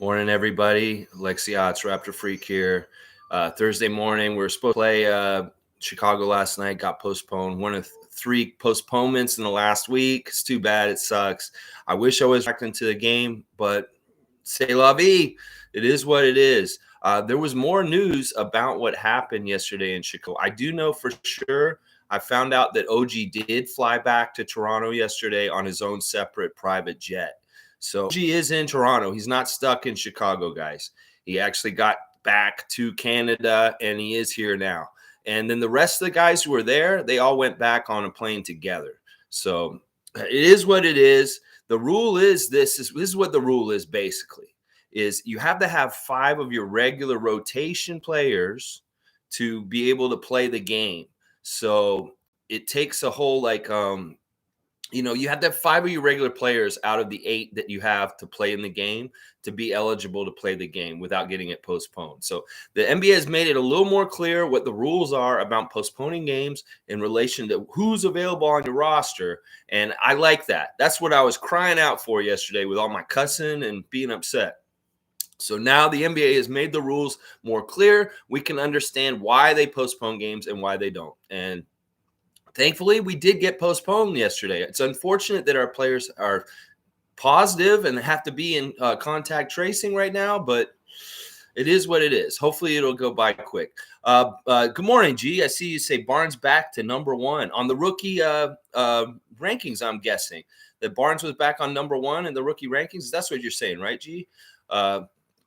Morning, everybody. Lexi, it's Raptor Freak here. Thursday morning, we were supposed to play Chicago last night, got postponed. One of three postponements in the last week. It's too bad. It sucks. I wish I was back into the game, but c'est la vie. It is what it is. There was more news about what happened yesterday in Chicago. I do know for sure. I found out that OG did fly back to Toronto yesterday on his own separate private jet. So OG is in Toronto. He's not stuck in Chicago, guys. He actually got back to Canada, and he is here now. And then the rest of the guys who were there, they all went back on a plane together. So it is what it is. The rule is this is what the rule is basically, is you have to have 5 of your regular rotation players to be able to play the game. So it takes a whole you have to have 5 of your regular players out of the 8 that you have to play in the game to be eligible to play the game without getting it postponed. So the NBA has made it a little more clear what the rules are about postponing games in relation to who's available on your roster. And I like that. That's what I was crying out for yesterday with all my cussing and being upset. So now the NBA has made the rules more clear. We can understand why they postpone games and why they don't. And thankfully, we did get postponed yesterday. It's unfortunate that our players are positive and have to be in contact tracing right now, but it is what it is. Hopefully, it'll go by quick. Good morning, G. I see you say Barnes back to number 1 on the rookie rankings, I'm guessing. That Barnes was back on number 1 in the rookie rankings. That's what you're saying, right, G?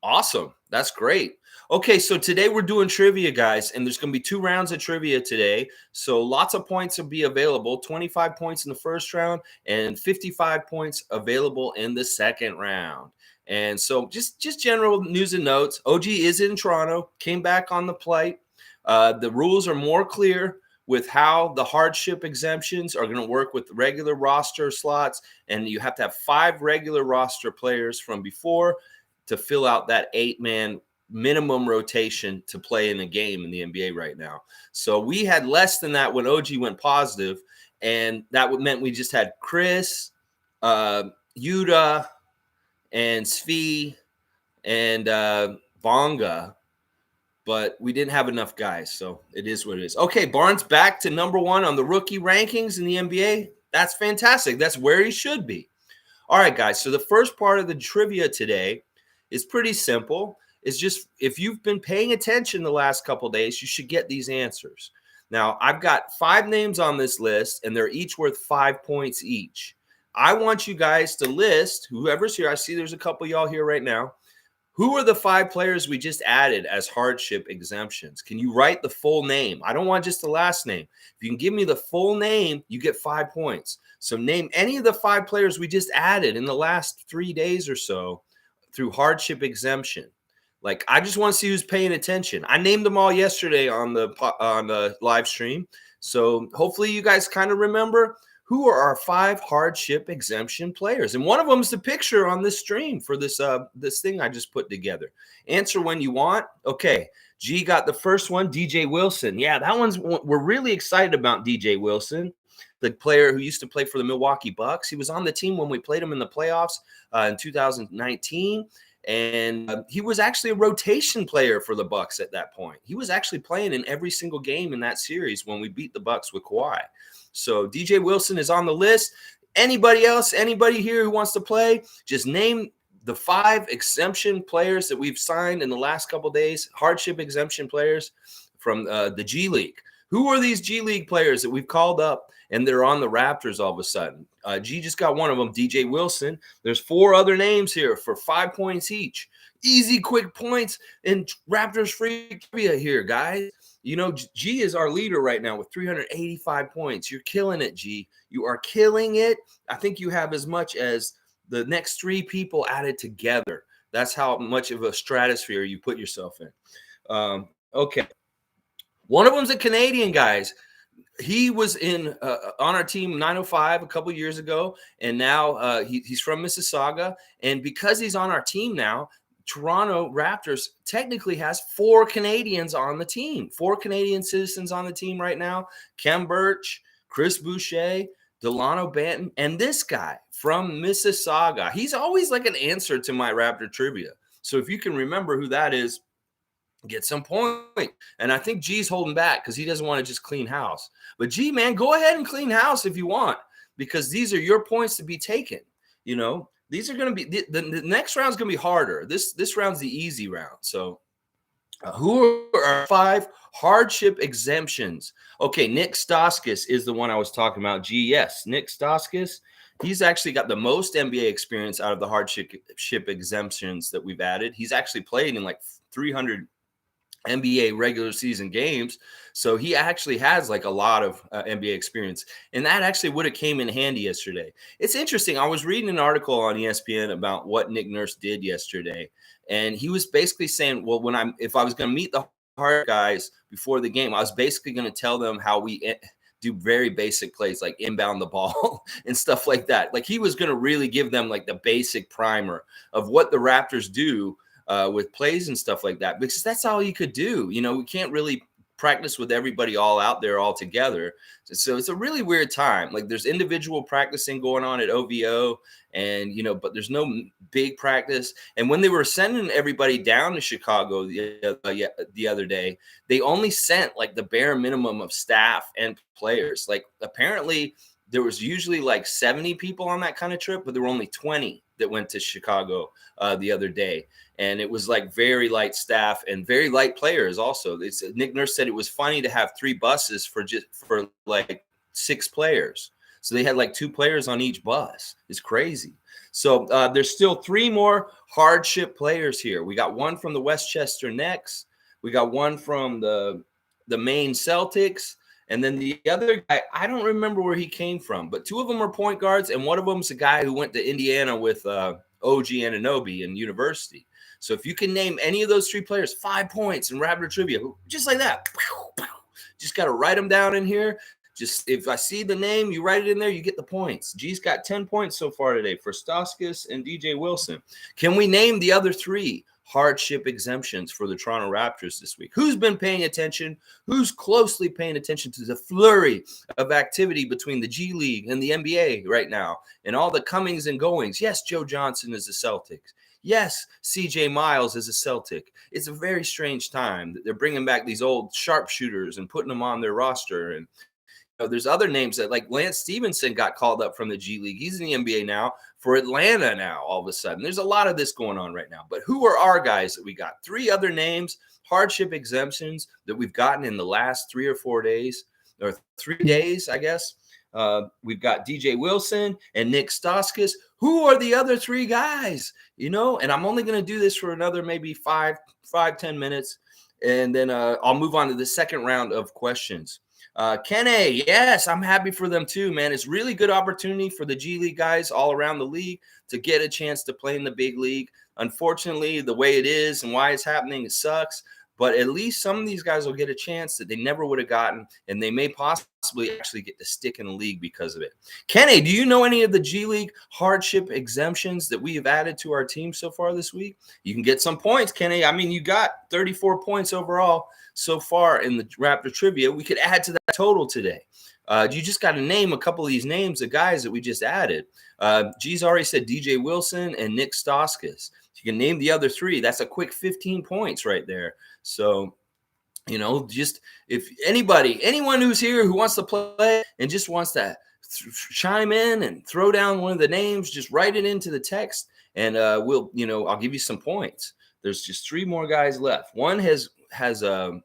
Awesome. That's great. Okay, so today we're doing trivia, guys, and there's going to be 2 rounds of trivia today. So lots of points will be available, 25 points in the first round and 55 points available in the second round. And so just general news and notes. OG is in Toronto, came back on the flight. The rules are more clear with how the hardship exemptions are going to work with regular roster slots, and you have to have 5 regular roster players from before to fill out that 8-man minimum rotation to play in a game in the NBA right now. So we had less than that when OG went positive, and that meant we just had Chris, Yuta, and Svi, and Bonga, but we didn't have enough guys, so it is what it is. Okay, Barnes back to number 1 on the rookie rankings in the NBA. That's fantastic. That's where he should be. All right, guys, so the first part of the trivia today is pretty simple. It's just if you've been paying attention the last couple of days, you should get these answers. Now, I've got 5 names on this list, and they're each worth 5 points each. I want you guys to list, whoever's here, I see there's a couple of y'all here right now, who are the 5 players we just added as hardship exemptions? Can you write the full name? I don't want just the last name. If you can give me the full name, you get 5 points. So name any of the 5 players we just added in the last 3 days or so through hardship exemption. Like, I just want to see who's paying attention. I named them all yesterday on the live stream. So hopefully you guys kind of remember who are our 5 hardship exemption players. And one of them is the picture on this stream for this thing I just put together. Answer when you want. Okay, G got the first one, DJ Wilson. Yeah, that one's, we're really excited about DJ Wilson, the player who used to play for the Milwaukee Bucks. He was on the team when we played him in the playoffs in 2019. And he was actually a rotation player for the Bucks at that point. He was actually playing in every single game in that series when we beat the Bucks with Kawhi. So DJ Wilson is on the list. Anybody else, anybody here who wants to play, just name the 5 exemption players that we've signed in the last couple of days, hardship exemption players from the G League. Who are these G League players that we've called up and they're on the Raptors all of a sudden? G just got one of them, DJ Wilson. There's 4 other names here for 5 points each. Easy, quick points in Raptors Freak Trivia here, guys. You know, G is our leader right now with 385 points. You're killing it, G. You are killing it. I think you have as much as the next 3 people added together. That's how much of a stratosphere you put yourself in. Okay. One of them's a Canadian, guys. He was in on our team 905 a couple years ago, and now he's from Mississauga. And because he's on our team now, Toronto Raptors technically has 4 Canadians on the team, 4 Canadian citizens on the team right now. Kem Birch, Chris Boucher, Delano Banton, and this guy from Mississauga. He's always like an answer to my Raptor trivia. So if you can remember who that is, get some point. And I think G's holding back because he doesn't want to just clean house. But G, man, go ahead and clean house if you want, because these are your points to be taken. You know, these are going to be the next round's going to be harder. This round's the easy round. So who are 5 hardship exemptions? Okay, Nick Stauskas is the one I was talking about. G, yes, Nick Stauskas. He's actually got the most NBA experience out of the hardship exemptions that we've added. He's actually played in like 300 NBA regular season games. So he actually has like a lot of NBA experience. And that actually would have came in handy yesterday. It's interesting. I was reading an article on ESPN about what Nick Nurse did yesterday. And he was basically saying, well, if I was going to meet the hard guys before the game, I was basically going to tell them how we do very basic plays like inbound the ball and stuff like that. Like he was going to really give them like the basic primer of what the Raptors do with plays and stuff like that, because that's all you could do. You know, we can't really practice with everybody all out there all together. So it's a really weird time. Like there's individual practicing going on at OVO and, you know, but there's no big practice. And when they were sending everybody down to Chicago the other day, they only sent like the bare minimum of staff and players. Like apparently there was usually like 70 people on that kind of trip, but there were only 20 that went to Chicago the other day. And it was like very light staff and very light players also. Nick Nurse said it was funny to have 3 buses for like 6 players. So they had like 2 players on each bus. It's crazy. So there's still 3 more hardship players here. We got one from the Westchester Knicks. We got one from the Maine Celtics. And then the other guy, I don't remember where he came from, but 2 of them are point guards. And one of them's a guy who went to Indiana with OG Anunoby in university. So if you can name any of those 3 players, 5 points in Raptor Trivia, just like that. Just got to write them down in here. Just if I see the name, you write it in there, you get the points. G's got 10 points so far today for Stauskas and DJ Wilson. Can we name the other 3 hardship exemptions for the Toronto Raptors this week? Who's been paying attention? Who's closely paying attention to the flurry of activity between the G League and the NBA right now and all the comings and goings? Yes, Joe Johnson is the Celtics. Yes, CJ Miles is a Celtic. It's a very strange time that they're bringing back these old sharpshooters and putting them on their roster. And there's other names that like Lance Stevenson got called up from the G League. He's in the NBA now for Atlanta now all of a sudden. There's a lot of this going on right now. But who are our guys that we got? 3 other names, hardship exemptions that we've gotten in the last 3 or 4 days, or 3 days, I guess. We've got DJ Wilson and Nick Stauskas. Who are the other 3 guys? You know, and I'm only going to do this for another maybe 5-10 minutes. And then I'll move on to the second round of questions. Kene, yes, I'm happy for them too, man. It's really good opportunity for the G League guys all around the league to get a chance to play in the big league. Unfortunately, the way it is and why it's happening, it sucks. But at least some of these guys will get a chance that they never would have gotten, and they may possibly actually get to stick in the league because of it. Kene, do you know any of the G League hardship exemptions that we have added to our team so far this week? You can get some points, Kene. I mean, you got 34 points overall so far in the Raptor Trivia. We could add to that total today. You just got to name a couple of these names of guys that we just added. G's already said DJ Wilson and Nick Stauskas. You can name the other 3. That's a quick 15 points right there. So, you know, just if anyone who's here who wants to play and just wants to chime in and throw down one of the names, just write it into the text and I'll give you some points. There's just 3 more guys left. One is a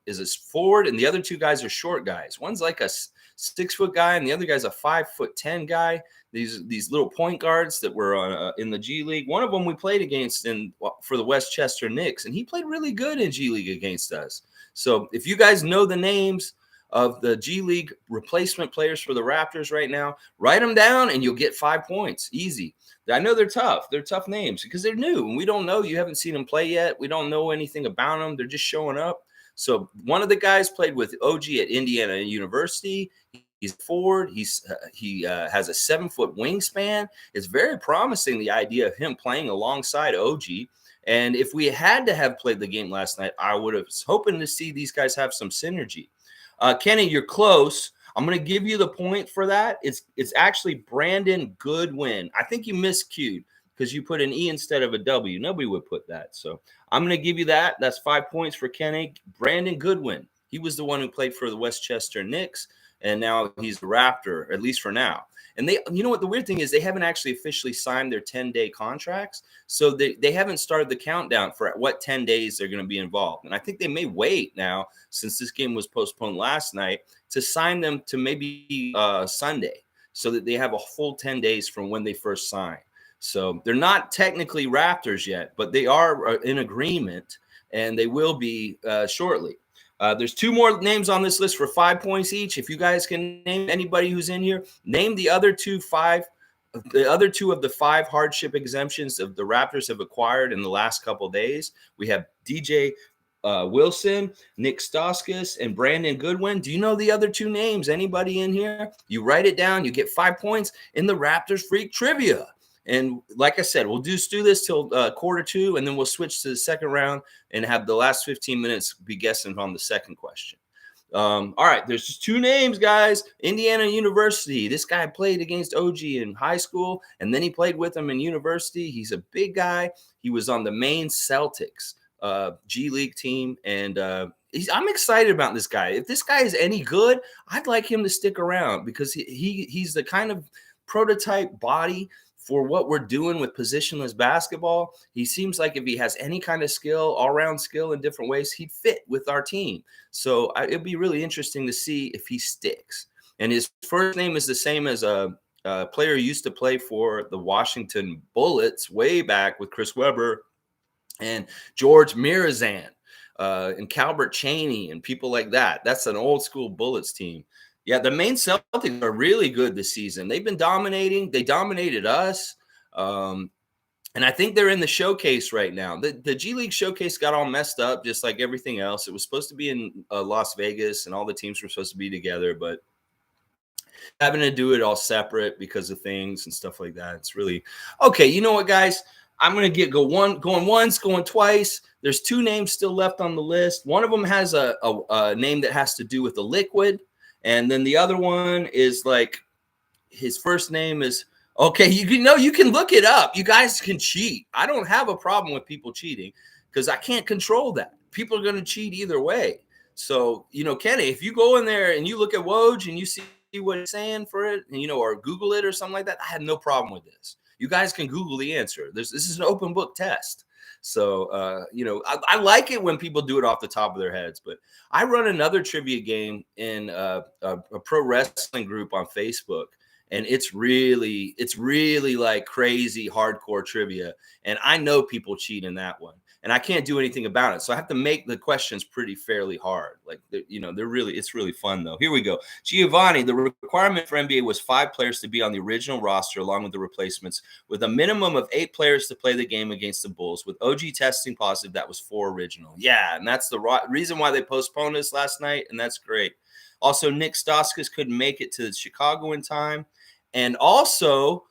forward and the other 2 guys are short guys. One's like a 6-foot guy and the other guy's a 5'10" guy. These little point guards that were in the G League. One of them we played against for the Westchester Knicks, and he played really good in G League against us. So if you guys know the names of the G League replacement players for the Raptors right now, write them down and you'll get 5 points. Easy. I know they're tough. They're tough names because they're new and we don't know. You haven't seen them play yet. We don't know anything about them. They're just showing up. So one of the guys played with OG at Indiana University. He's forward. He has a 7-foot wingspan. It's very promising, the idea of him playing alongside OG. And if we had to have played the game last night, I would have hoping to see these guys have some synergy. Kenny, you're close. I'm going to give you the point for that. It's actually Brandon Goodwin. I think you miscued because you put an E instead of a W. Nobody would put that. So I'm going to give you that. That's 5 points for Kene. Brandon Goodwin. He was the one who played for the Westchester Knicks, and now he's the Raptor, at least for now. And they, you know what the weird thing is, they haven't actually officially signed their 10-day contracts. So they haven't started the countdown for what 10 days they're going to be involved. And I think they may wait now, since this game was postponed last night, to sign them to maybe Sunday, so that they have a full 10 days from when they first signed. So they're not technically Raptors yet, but they are in agreement, and they will be shortly. There's 2 more names on this list for 5 points each. If you guys can name anybody who's in here, name the other two of the 5 hardship exemptions of the Raptors have acquired in the last couple of days. We have DJ Wilson, Nick Stauskas, and Brandon Goodwin. Do you know the other 2 names? Anybody in here? You write it down. You get 5 points in the Raptors Freak Trivia. And like I said, we'll do this till quarter 2, and then we'll switch to the second round and have the last 15 minutes be guessing on the second question. All right, there's just 2 names, guys. Indiana University. This guy played against OG in high school, and then he played with him in university. He's a big guy. He was on the Maine Celtics G League team, and I'm excited about this guy. If this guy is any good, I'd like him to stick around, because he's the kind of prototype body for what we're doing with positionless basketball. He seems like if he has any kind of skill, all-around skill in different ways, he'd fit with our team. So it'd be really interesting to see if he sticks. And his first name is the same as a player who used to play for the Washington Bullets way back with Chris Webber and George Mirazan and Calbert Chaney and people like that. That's an old school Bullets team. Yeah, the Maine Celtics are really good this season. They've been dominating. They dominated us. And I think they're in the showcase right now. The G League showcase got all messed up, just like everything else. It was supposed to be in Las Vegas, and all the teams were supposed to be together, but having to do it all separate because of things and stuff like that. It's really okay. You know what, guys? I'm going to going once, going twice. There's 2 names still left on the list. One of them has a name that has to do with the liquid. And then the other one is like, his first name is, okay, you can look it up. You guys can cheat. I don't have a problem with people cheating, because I can't control that. People are going to cheat either way. So, Kene, if you go in there and you look at Woj and you see what he's saying for it, and, or Google it or something like that, I have no problem with this. You guys can Google the answer. This is an open book test. So, I like it when people do it off the top of their heads, but I run another trivia game in a pro wrestling group on Facebook, and it's really like crazy hardcore trivia. And I know people cheat in that one, and I can't do anything about it. So I have to make the questions pretty fairly hard. Like, it's really fun though. Here we go. Giovanni, the requirement for NBA was 5 players to be on the original roster along with the replacements, with a minimum of 8 players to play the game against the Bulls. With OG testing positive, that was 4 original. Yeah, and that's the reason why they postponed this last night, and that's great. Also, Nick Stauskas couldn't make it to Chicago in time. And also,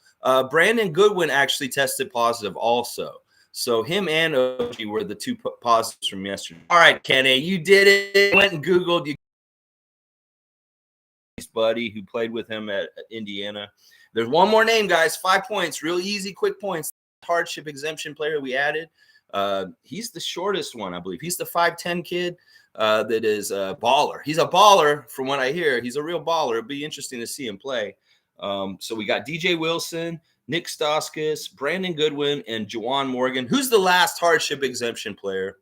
Brandon Goodwin actually tested positive also. So him and OG were the 2 positives from yesterday. All right, Kene, you did it. Went and Googled. His buddy who played with him at Indiana. There's one more name, guys. 5 points. Real easy, quick points. Hardship exemption player we added. He's the shortest one, I believe. He's the 5'10" kid that is a baller. He's a baller from what I hear. He's a real baller. It'll be interesting to see him play. So we got DJ Wilson, Nick Stauskas, Brandon Goodwin, and Juwan Morgan. Who's the last hardship exemption player?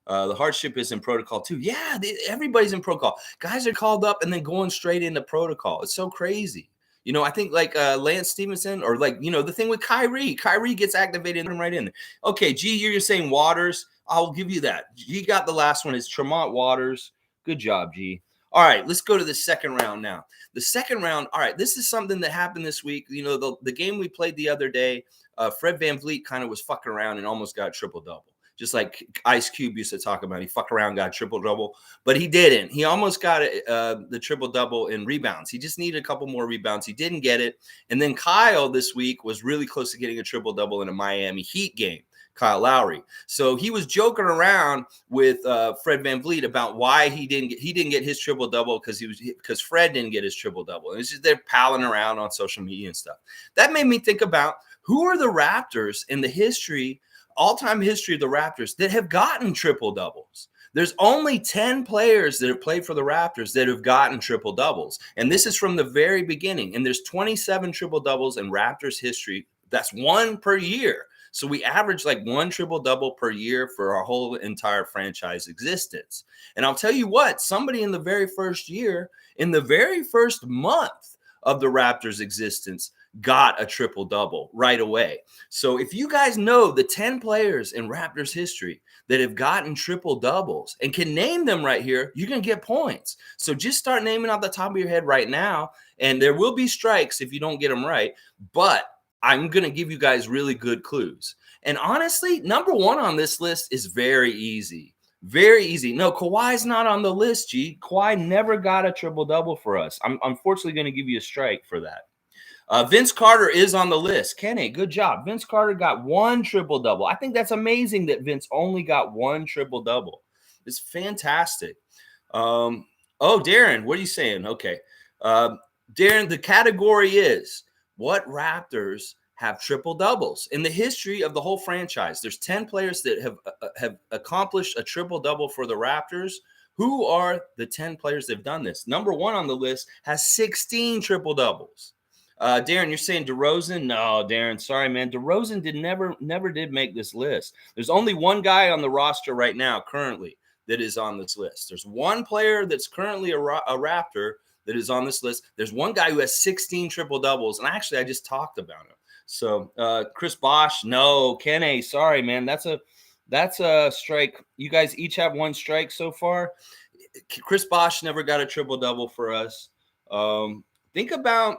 The hardship is in protocol too. Yeah, everybody's in protocol. Guys are called up and then going straight into protocol. It's so crazy. I think like Lance Stevenson, or like, the thing with Kyrie. Kyrie gets activated and right in there. Okay, G, you're saying Waters. I'll give you that. G got the last one. It's Tremont Waters. Good job, G. All right, let's go to the second round now. The second round, all right, this is something that happened this week. The game we played the other day, Fred VanVleet kind of was fucking around and almost got triple-double. Just like Ice Cube used to talk about. He fucked around, got triple-double, but he didn't. He almost got the triple-double in rebounds. He just needed a couple more rebounds. He didn't get it. And then Kyle this week was really close to getting a triple-double in a Miami Heat game. Kyle Lowry. So he was joking around with Fred VanVleet about why he didn't get his triple double because Fred didn't get his triple double. It's just they're palling around on social media and stuff. That made me think about Who are the Raptors in the all-time history of the Raptors that have gotten triple doubles? There's only 10 players that have played for the Raptors that have gotten triple doubles. And this is from the very beginning. And there's 27 triple doubles in Raptors history. That's one per year. So we average like one triple double per year for our whole entire franchise existence. And I'll tell you what, somebody in the very first year, in the very first month of the Raptors existence, got a triple double right away. So if you guys know the 10 players in Raptors history that have gotten triple doubles and can name them right here, you're going to get points. So just start naming off the top of your head right now. And there will be strikes if you don't get them right. But I'm going to give you guys really good clues. And honestly, number one on this list is very easy. Very easy. No, Kawhi's not on the list, G. Kawhi never got a triple-double for us. I'm unfortunately going to give you a strike for that. Vince Carter is on the list. Kene, good job. Vince Carter got one triple-double. I think that's amazing that Vince only got one triple-double. It's fantastic. Darin, what are you saying? Okay. Darin, the category is what Raptors have triple doubles in the history of the whole franchise. There's 10 players that have accomplished a triple double for the Raptors. Who are the 10 players that have done this? Number one on the list has 16 triple doubles. Darin, you're saying DeRozan? No, Darin, sorry, man. DeRozan never did make this list. There's only one guy on the roster right now, currently, that is on this list. There's one player that's currently a Raptor that is on this list. There's one guy who has 16 triple doubles, and actually, I just talked about him. So Chris Bosh, no. Kene, sorry, man. That's a strike. You guys each have one strike so far. Chris Bosh never got a triple double for us. Think about,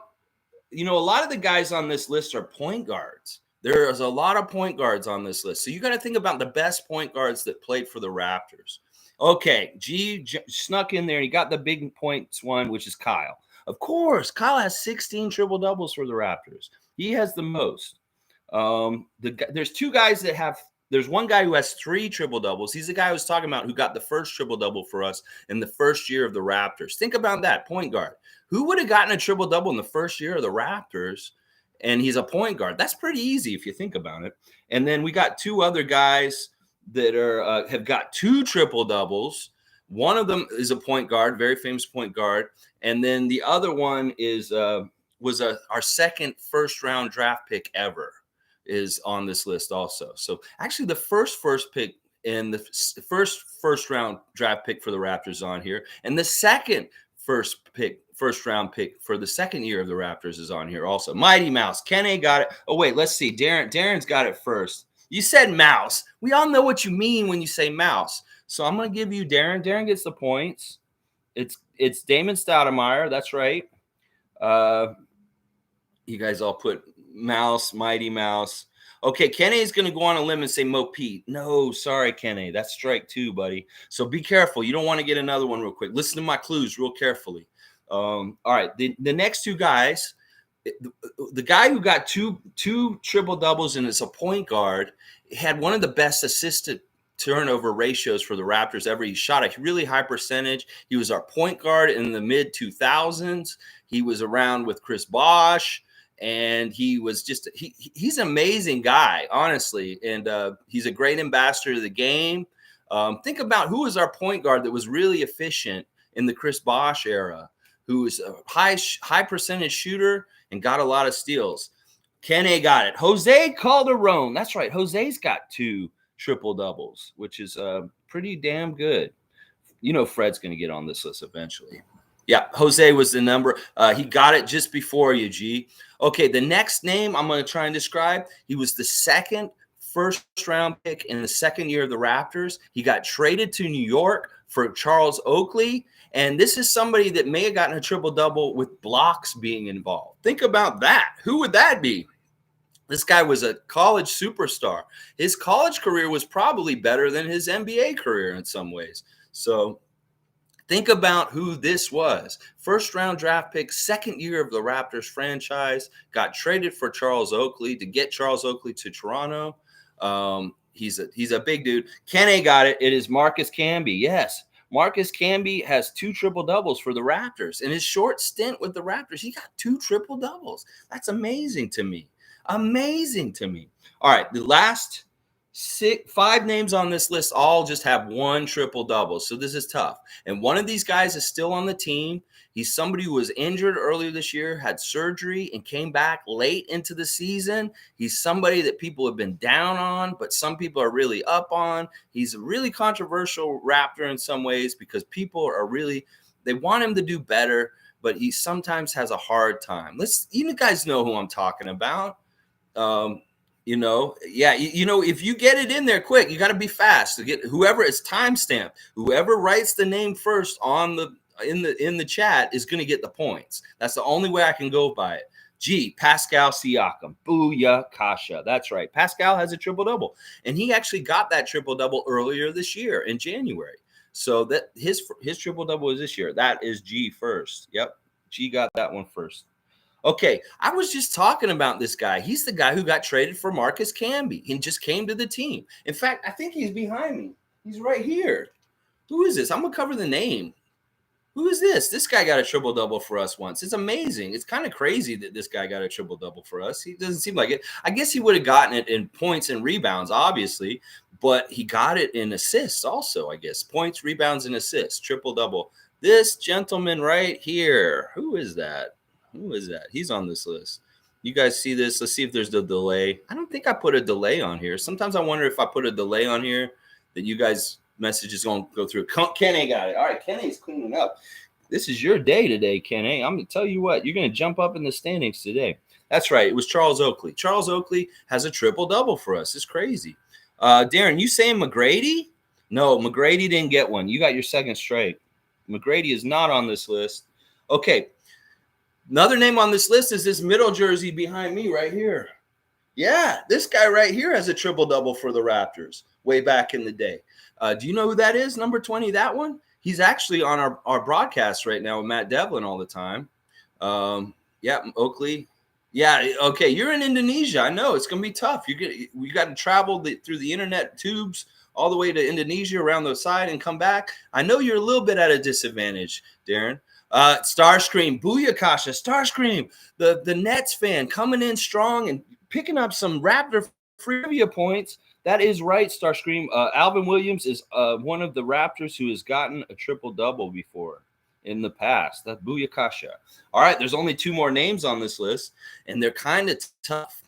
a lot of the guys on this list are point guards. There's a lot of point guards on this list. So you got to think about the best point guards that played for the Raptors. Okay, G snuck in there and he got the big points one, which is Kyle. Of course, Kyle has 16 triple doubles for the Raptors. He has the most. There's two guys that have. There's one guy who has 3 triple doubles. He's the guy I was talking about who got the first triple double for us in the first year of the Raptors. Think about that, point guard. Who would have gotten a triple double in the first year of the Raptors? And he's a point guard. That's pretty easy if you think about it. And then we got 2 other guys that have got 2 triple doubles. One of them is a point guard, very famous point guard, and then the other one was our second first-round draft pick ever is on this list also. So actually, the first pick and the first-round draft pick for the Raptors is on here, and the second first-round pick for the second year of the Raptors is on here also. Mighty Mouse, Kene got it. Oh wait, let's see. Darin's got it first. You said mouse. We all know what you mean when you say mouse. So I'm going to give you Darin. Darin gets the points. It's Damon Stoudemire. That's right. You guys all put mouse, Mighty Mouse. Okay, Kene is going to go on a limb and say Mo Pete. No, sorry, Kene. That's strike 2, buddy. So be careful. You don't want to get another one real quick. Listen to my clues real carefully. All right, the next 2 guys, the guy who got two triple doubles and is a point guard had one of the best assistant turnover ratios for the Raptors ever. He shot a really high percentage. He was our point guard in the mid 2000s. He was around with Chris Bosh, and he was just he's an amazing guy, honestly, and he's a great ambassador to the game. Think about who was our point guard that was really efficient in the Chris Bosh era, who was a high percentage shooter and got a lot of steals. Kene got it. Jose Calderon. That's right. Jose's got 2 triple doubles, which is pretty damn good. Fred's going to get on this list eventually. Yeah, Jose was the number. He got it just before you, G. Okay, the next name I'm going to try and describe. He was the second first-round pick in the second year of the Raptors. He got traded to New York for Charles Oakley, and this is somebody that may have gotten a triple-double with blocks being involved. Think about that. Who would that be? This guy was a college superstar. His college career was probably better than his NBA career in some ways. So think about who this was. First-round draft pick, second year of the Raptors franchise, got traded for Charles Oakley to get Charles Oakley to Toronto. He's a big dude. Kene got it. It is Marcus Camby. Yes, Marcus Camby has 2 triple-doubles for the Raptors. In his short stint with the Raptors, he got 2 triple-doubles. That's amazing to me. Amazing to me. All right, the last five names on this list all just have one triple double. So this is tough. And one of these guys is still on the team. He's somebody who was injured earlier this year, had surgery, and came back late into the season. He's somebody that people have been down on, but some people are really up on. He's a really controversial Raptor in some ways because people are really, they want him to do better, but he sometimes has a hard time. You guys know who I'm talking about. If you get it in there quick, you got to be fast to get whoever is timestamped. Whoever writes the name first on the in the chat is going to get the points. That's the only way I can go by it. G, Pascal Siakam. Booyah Kasha. That's right. Pascal has a triple-double. And he actually got that triple-double earlier this year in January. So that his triple-double is this year. That is G first. Yep. G got that one first. Okay, I was just talking about this guy. He's the guy who got traded for Marcus Camby. He just came to the team. In fact, I think he's behind me. He's right here. Who is this? I'm going to cover the name. Who is this? This guy got a triple-double for us once. It's amazing. It's kind of crazy that this guy got a triple-double for us. He doesn't seem like it. I guess he would have gotten it in points and rebounds, obviously, but he got it in assists also, I guess. Points, rebounds, and assists. Triple-double. This gentleman right here. Who is that? Who is that? He's on this list. You guys see this? Let's see if there's the delay. I don't think I put a delay on here. Sometimes I wonder if I put a delay on here that you guys' message is going to go through. Kene got it. All right, Kene's cleaning up. This is your day today, Kene. I'm going to tell you what. You're going to jump up in the standings today. That's right. It was Charles Oakley. Charles Oakley has a triple-double for us. It's crazy. Darin, you saying McGrady? No, McGrady didn't get one. You got your second straight. McGrady is not on this list. Okay. Another name on this list is this middle jersey behind me right here. Yeah, this guy right here has a triple-double for the Raptors way back in the day. Do you know who that is? Number 20, that one? He's actually on our broadcast right now with Matt Devlin all the time. Yeah, Oakley. Yeah, okay, you're in Indonesia. I know. It's going to be tough. We got to travel through the internet tubes all the way to Indonesia around the side and come back. I know you're a little bit at a disadvantage, Darin. Starscream, Booyah Kasha, Starscream, the Nets fan coming in strong and picking up some Raptor Trivia points. That is right, Starscream. Alvin Williams is one of the Raptors who has gotten a triple-double before in the past. That's Booyah Kasha. All right, there's only two more names on this list, and they're kind of tough.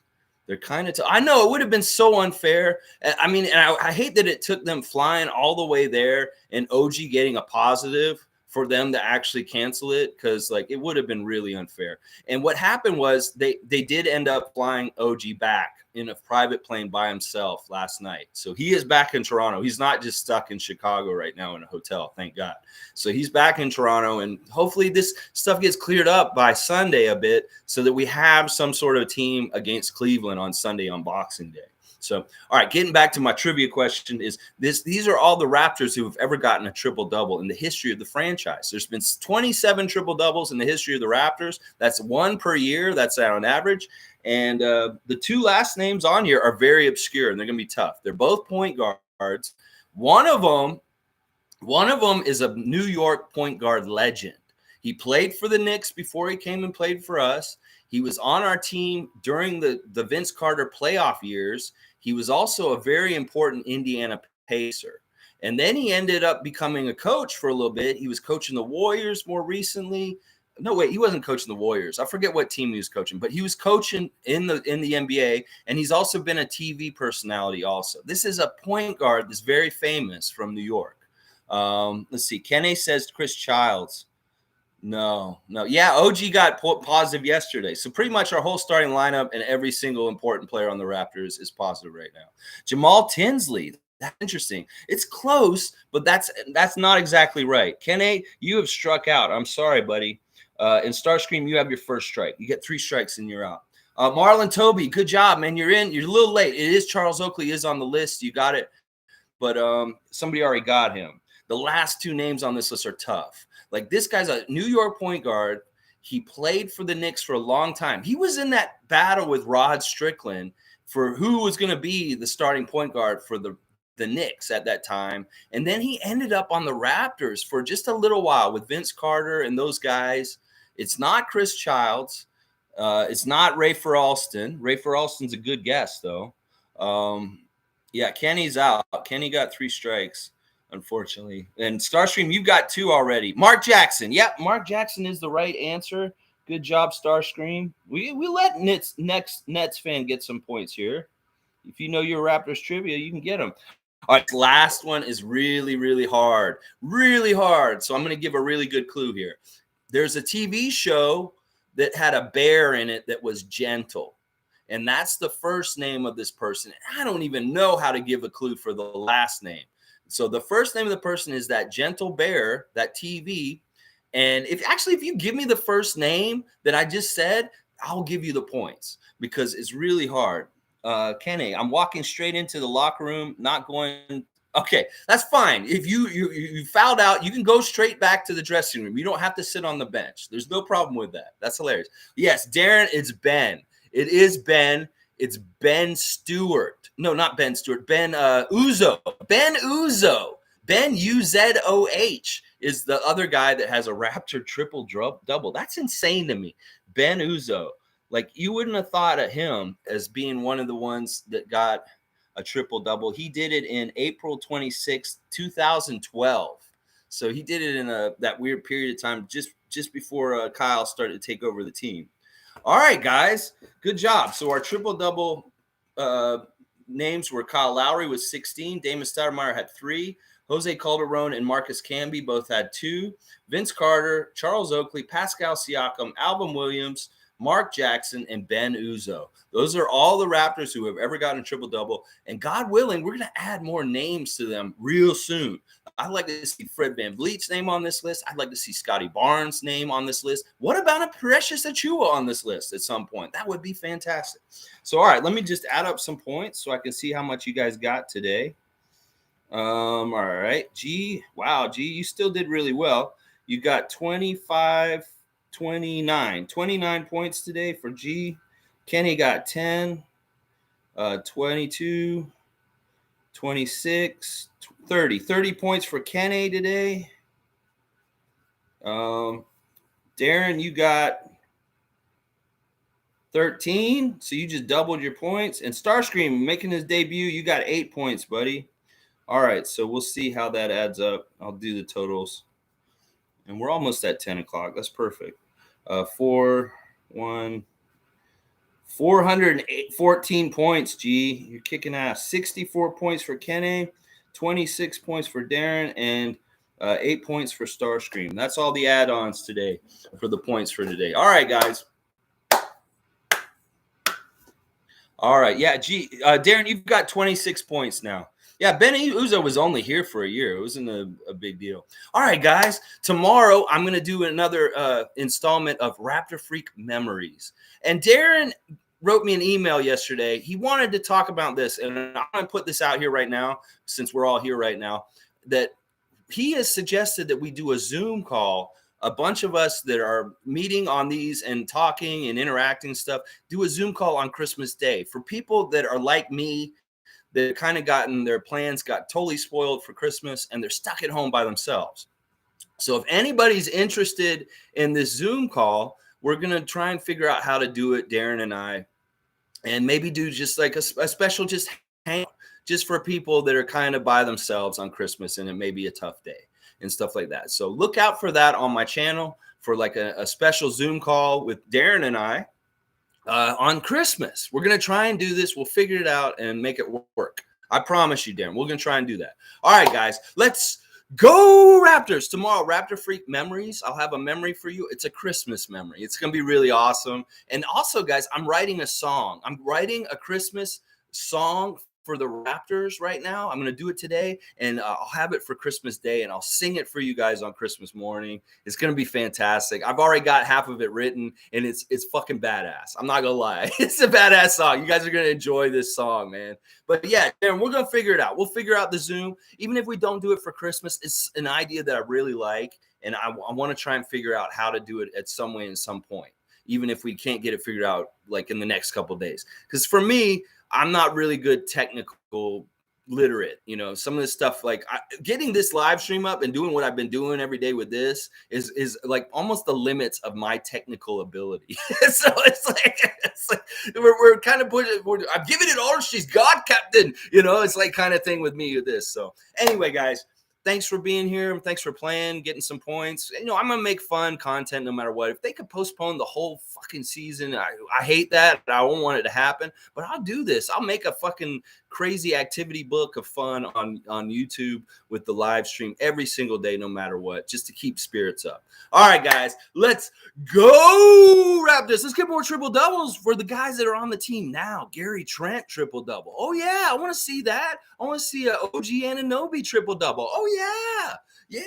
They're kind of tough. I know it would have been so unfair. I mean, and I hate that it took them flying all the way there and OG getting a positive for them to actually cancel it, because like it would have been really unfair. And what happened was they did end up flying OG back in a private plane by himself last night. So he is back in Toronto. He's not just stuck in Chicago right now in a hotel, thank God. So he's back in Toronto, and hopefully this stuff gets cleared up by Sunday a bit so that we have some sort of team against Cleveland on Sunday on Boxing Day. So, all right, getting back to my trivia question is this: these are all the Raptors who have ever gotten a triple-double in the history of the franchise. There's been 27 triple-doubles in the history of the Raptors. That's one per year. That's on average. And the two last names on here are very obscure, and they're going to be tough. They're both point guards. One of them is a New York point guard legend. He played for the Knicks before he came and played for us. He was on our team during the Vince Carter playoff years. He was also a very important Indiana Pacer. And then he ended up becoming a coach for a little bit. He was coaching the Warriors more recently. No, wait, he wasn't coaching the Warriors. I forget what team he was coaching, but he was coaching in the NBA, and he's also been a TV personality also. This is a point guard that's very famous from New York. Let's see. Kene says Chris Childs. No. Yeah, OG got positive yesterday. So pretty much our whole starting lineup and every single important player on the Raptors is positive right now. Jamal Tinsley. That's interesting. It's close, but that's not exactly right. Kene, you have struck out. I'm sorry, buddy. And Starscream, you have your first strike. You get 3 strikes and you're out. Marlon Toby, good job, man. You're in. You're a little late. It is Charles Oakley is on the list. You got it. But somebody already got him. The last 2 names on this list are tough. Like, this guy's a New York point guard. He played for the Knicks for a long time. He was in that battle with Rod Strickland for who was going to be the starting point guard for the Knicks at that time. And then he ended up on the Raptors for just a little while with Vince Carter and those guys. It's not Chris Childs. It's not Rafer Alston. Rafer Alston's a good guess, though. Yeah, Kenny's out. Kenny got 3 strikes, unfortunately. And Starscream, you've got 2 already. Mark Jackson. Yep, Mark Jackson is the right answer. Good job, Starscream. We let Nets fan get some points here. If you know your Raptors trivia, you can get them. All right, last one is really, really hard. Really hard. So I'm going to give a really good clue here. There's a TV show that had a bear in it that was gentle. And that's the first name of this person. I don't even know how to give a clue for the last name. So the first name of the person is that gentle bear, that TV. And if you give me the first name that I just said, I'll give you the points because it's really hard. Kene, I'm walking straight into the locker room, not going. Okay, that's fine. If you fouled out, you can go straight back to the dressing room. You don't have to sit on the bench. There's no problem with that. That's hilarious. Yes, Darin, it's Ben. It is Ben. It's Ben Stewart. No, not Ben Stewart. Ben Uzo. Ben Uzo. Ben Uzoh is the other guy that has a Raptor triple double. That's insane to me. Ben Uzo. Like, you wouldn't have thought of him as being one of the ones that got a triple double. He did it in April 26th, 2012. So he did it in that weird period of time just before Kyle started to take over the team. All right, guys, good job. So our triple double names were Kyle Lowry with 16, Damon Stoudemire had 3, Jose Calderon and Marcus Camby both had 2, Vince Carter, Charles Oakley, Pascal Siakam, Alvin Williams, Mark Jackson, and Ben Uzo. Those are all the Raptors who have ever gotten a triple-double. And God willing, we're going to add more names to them real soon. I'd like to see Fred VanVleet's name on this list. I'd like to see Scotty Barnes' name on this list. What about a Precious Achiuwa on this list at some point? That would be fantastic. So, all right, let me just add up some points so I can see how much you guys got today. All right. G, wow, G, you still did really well. You got 29 points today for G. Kenny got 10, 22, 26, 30 points for Kene today. Darin, you got 13, so you just doubled your points. And Starscream making his debut, you got 8 points, buddy. All right, so we'll see how that adds up. I'll do the totals. And we're almost at 10 o'clock. That's perfect. 414 points, G. You're kicking ass. 64 points for Kene, 26 points for Darin, and 8 points for Starscream. That's all the add-ons today for the points for today. All right, guys. All right. Yeah, G. Darin, you've got 26 points now. Yeah, Benny Uzo was only here for a year. It wasn't a big deal. All right, guys. Tomorrow, I'm going to do another installment of Raptor Freak Memories. And Darin wrote me an email yesterday. He wanted to talk about this, and I'm going to put this out here right now, since we're all here right now, that he has suggested that we do a Zoom call. A bunch of us that are meeting on these and talking and interacting stuff, do a Zoom call on Christmas Day. For people that are like me, they've kind of gotten their plans got totally spoiled for Christmas and they're stuck at home by themselves. So if anybody's interested in this Zoom call, we're going to try and figure out how to do it, Darin and I, and maybe do just like a special just hang just for people that are kind of by themselves on Christmas and it may be a tough day and stuff like that. So look out for that on my channel for like a special Zoom call with Darin and I. On Christmas. We're going to try and do this. We'll figure it out and make it work. I promise you, Darin. We're going to try and do that. All right, guys. Let's go Raptors. Tomorrow, Raptor Freak Memories. I'll have a memory for you. It's a Christmas memory. It's going to be really awesome. And also, guys, I'm writing a song. I'm writing a Christmas song for the Raptors right now. I'm going to do it today, and I'll have it for Christmas Day, and I'll sing it for you guys on Christmas morning. It's going to be fantastic. I've already got half of it written, and it's fucking badass. I'm not going to lie. It's a badass song. You guys are going to enjoy this song, man. But yeah, Darin, we're going to figure it out. We'll figure out the Zoom. Even if we don't do it for Christmas, it's an idea that I really like, and I want to try and figure out how to do it at some way and some point, even if we can't get it figured out like in the next couple of days. Because for me, I'm not really good technical literate. You know, some of this stuff, like getting this live stream up and doing what I've been doing every day with this is like almost the limits of my technical ability. So it's like we're kind of I'm giving it all. She's God, Captain. You know, it's like kind of thing with me with this. So anyway, guys, thanks for being here. Thanks for playing, getting some points. You know, I'm gonna make fun content no matter what. If they could postpone the whole fucking season, I hate that. I won't want it to happen, but I'll do this. I'll make a fucking crazy activity book of fun on YouTube with the live stream every single day, no matter what, just to keep spirits up. All right, guys, let's go Raptors. Let's get more triple doubles for the guys that are on the team now. Gary Trent triple double. Oh yeah, I want to see that. I want to see a OG Anunoby triple double. Oh yeah, yeah.